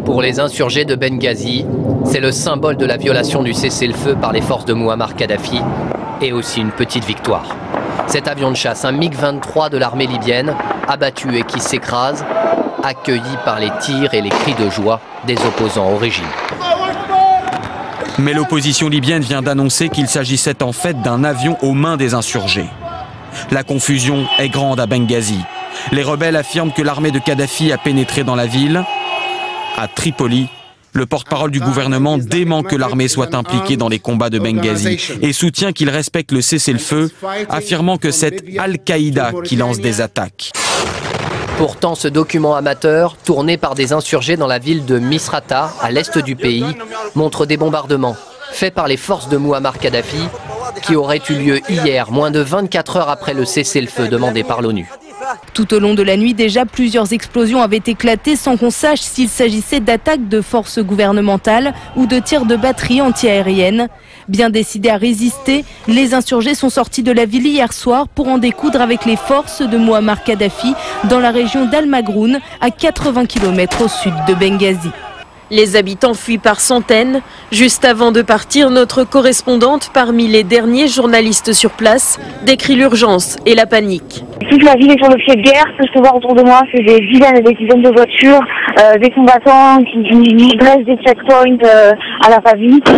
Pour les insurgés de Benghazi, c'est le symbole de la violation du cessez-le-feu par les forces de Mouammar Kadhafi et aussi une petite victoire. Cet avion de chasse, un MiG-23 de l'armée libyenne, abattu et qui s'écrase, accueilli par les tirs et les cris de joie des opposants au régime. Mais l'opposition libyenne vient d'annoncer qu'il s'agissait en fait d'un avion aux mains des insurgés. La confusion est grande à Benghazi. Les rebelles affirment que l'armée de Kadhafi a pénétré dans la ville. À Tripoli, le porte-parole du gouvernement dément que l'armée soit impliquée dans les combats de Benghazi et soutient qu'il respecte le cessez-le-feu, affirmant que c'est Al-Qaïda qui lance des attaques. Pourtant, ce document amateur, tourné par des insurgés dans la ville de Misrata, à l'est du pays, montre des bombardements faits par les forces de Mouammar Kadhafi qui auraient eu lieu hier, moins de 24 heures après le cessez-le-feu demandé par l'ONU. Tout au long de la nuit, déjà, plusieurs explosions avaient éclaté sans qu'on sache s'il s'agissait d'attaques de forces gouvernementales ou de tirs de batterie antiaérienne. Bien décidés à résister, les insurgés sont sortis de la ville hier soir pour en découdre avec les forces de Mouammar Kadhafi dans la région d'Al-Magroun, à 80 km au sud de Benghazi. Les habitants fuient par centaines. Juste avant de partir, notre correspondante, parmi les derniers journalistes sur place, décrit l'urgence et la panique. Toute la ville est sur le pied de guerre. Ce que je peux voir autour de moi, c'est des dizaines et des dizaines de voitures, des combattants qui dressent des checkpoints à la va-vite,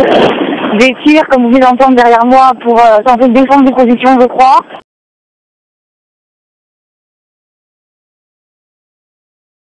des tirs, comme vous venez d'entendre derrière moi, pour tenter de défendre des positions, je crois.